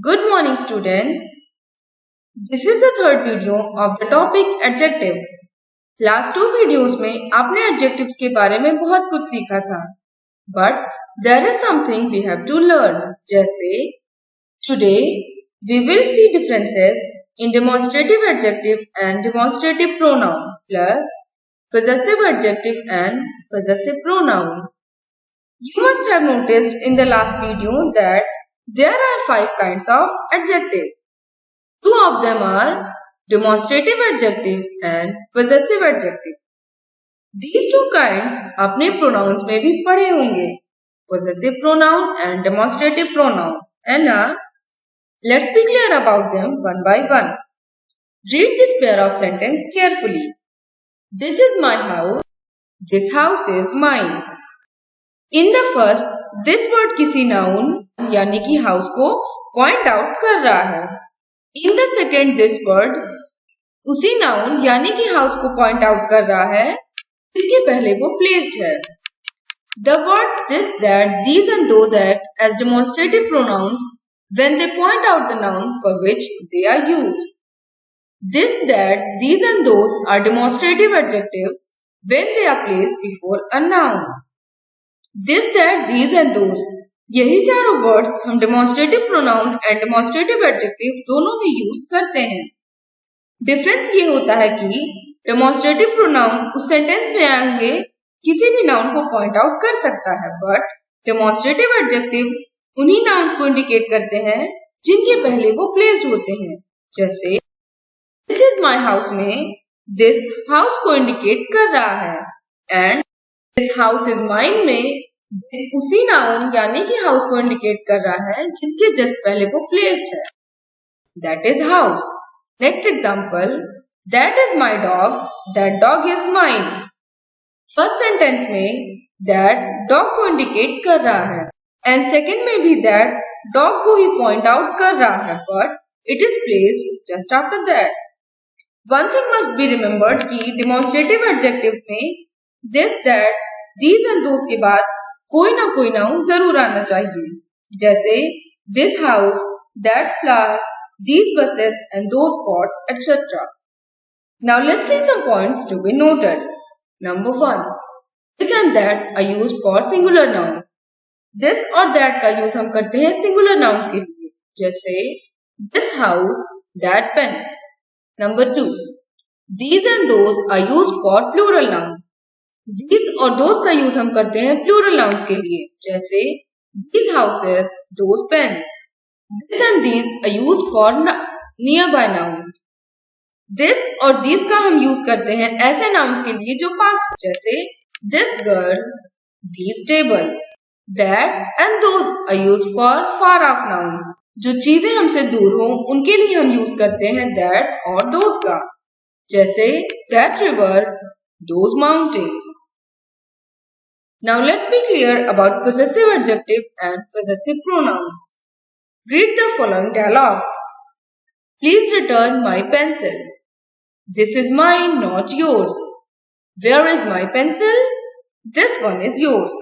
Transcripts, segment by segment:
Good morning, students. This is the third video of the topic adjective. Last two videos में आपने adjectives के बारे में बहुत कुछ सीखा था. But there is something we have to learn. जैसे today we will see differences in demonstrative adjective and demonstrative pronoun plus possessive adjective and possessive pronoun. You must have noticed in the last video that there are 5 kinds of adjective. 2 of them are demonstrative adjective and possessive adjective. These 2 kinds अपने pronouns में भी पढ़े होंगे, possessive pronoun and demonstrative pronoun. And now, let's be clear about them one by one. Read this pair of sentence carefully. This is my house. This house is mine. In the first, this word किसी noun यानी कि house को point out कर रहा है. In the second, this word उसी noun यानी कि house को point out कर रहा है जिसके पहले वो placed है. The words this, that, these and those act as demonstrative pronouns when they point out the noun for which they are used. This, that, these and those are demonstrative adjectives when they are placed before a noun. This, that, these and those, यही चारों words हम demonstrative pronoun and demonstrative adjective दोनों में use करते हैं. Difference ये होता है कि डेमोन्स्ट्रेटिव प्रोनाउन उस सेंटेंस में आए हुए किसी भी नाउन को पॉइंट आउट कर सकता है, बट डेमोन्स्ट्रेटिव एडजेक्टिव उन्हीं नाउन्स को इंडिकेट करते हैं जिनके पहले वो प्लेस्ड होते हैं. जैसे दिस इज माई हाउस में दिस हाउस को इंडिकेट कर रहा है and this house is mine में दिस उसी नाउन यानी कि हाउस को इंडिकेट कर रहा है जिसके जस्ट पहले वो प्लेस्ड है. That is house. Next example, that is my dog, that dog is mine. First sentence में दैट डॉग को इंडिकेट कर रहा है एंड सेकंड में भी दैट डॉग को ही पॉइंट आउट कर रहा है, but it is placed just after that. One thing must be remembered कि डेमोन्स्ट्रेटिव एडजेक्टिव में this, that, these and those के बाद कोई ना कोई नाउन जरूर आना चाहिए. जैसे this house, that flower, these buses and those pots, etc. Now let's see some points to be noted. Number 1. This and that are used for singular noun. This और that का यूज हम करते हैं singular nouns के लिए. जैसे this house, that pen. Number 2. These and those are used for plural noun. These और those का यूज हम करते हैं plural nouns के लिए. जैसे these houses, those pens. This and these are used for nearby nouns. This और these का हम यूज करते हैं ऐसे nouns के लिए जो पास. जैसे this girl, these tables. That and those are used for far off nouns. जो चीजें हमसे दूर हो उनके लिए हम यूज करते हैं that और those का. जैसे that river, those mountains. Now let's be clear about possessive adjective and possessive pronouns. Read the following dialogues. Please return my pencil. This is mine, not yours. Where is my pencil? This one is yours.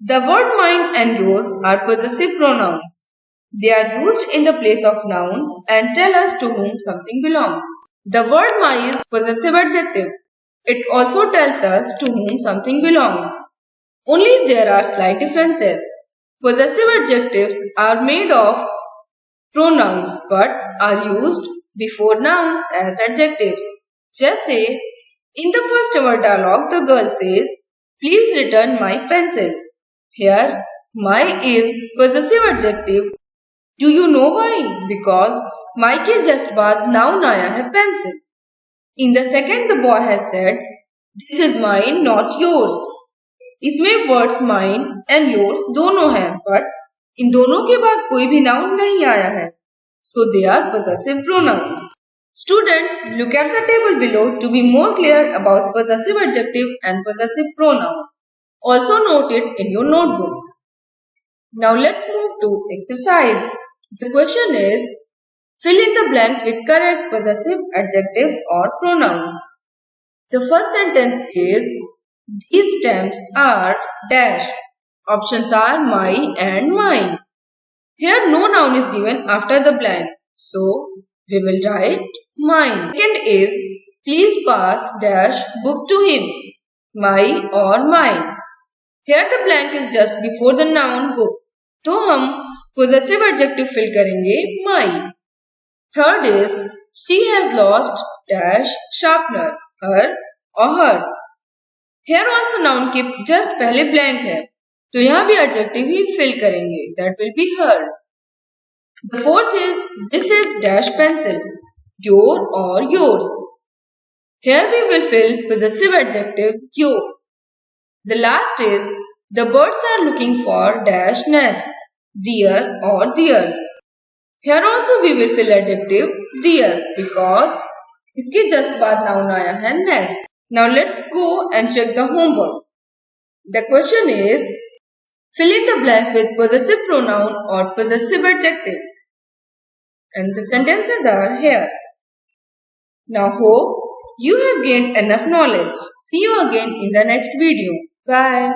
The word mine and your are possessive pronouns. They are used in the place of nouns and tell us to whom something belongs. The word my is possessive adjective. It also tells us to whom something belongs. Only there are slight differences. Possessive adjectives are made of pronouns but are used before nouns as adjectives. जैसे in the first our dialogue the girl says, please return my pencil. Here my is possessive adjective. Do you know why? Because my के just बाद noun आया है pencil. In the second the boy has said, this is mine, not yours. इसमें words mine and yours दोनों हैं, but in दोनों के बाद कोई भी नाउन नहीं आया है, so they are possessive pronouns. Students, look at the table below to be more clear about possessive adjective and possessive pronoun. Also note it in your notebook. Now let's move to exercise. The question is, fill in the blanks with correct possessive adjectives or pronouns. The first sentence is, these stamps are dash. Options are my and mine. Here no noun is given after the blank. So we will write mine. Second is please pass dash book to him. My or mine. Here the blank is just before the noun book. तो हम possessive adjective fill करेंगे my. Third is she has lost dash sharpener, her or hers. Here also noun के just पहले blank है, तो यहाँ भी adjective ही fill करेंगे. That will be her. The fourth is this is dash pencil, your or yours. Here we will fill possessive adjective your. The last is the birds are looking for dash nests, their or theirs. Here also we will fill adjective their because इसके just बाद noun आया है nest. Now let's go and check the homework. The question is fill in the blanks with possessive pronoun or possessive adjective. And the sentences are here. Now hope you have gained enough knowledge. See you again in the next video. Bye.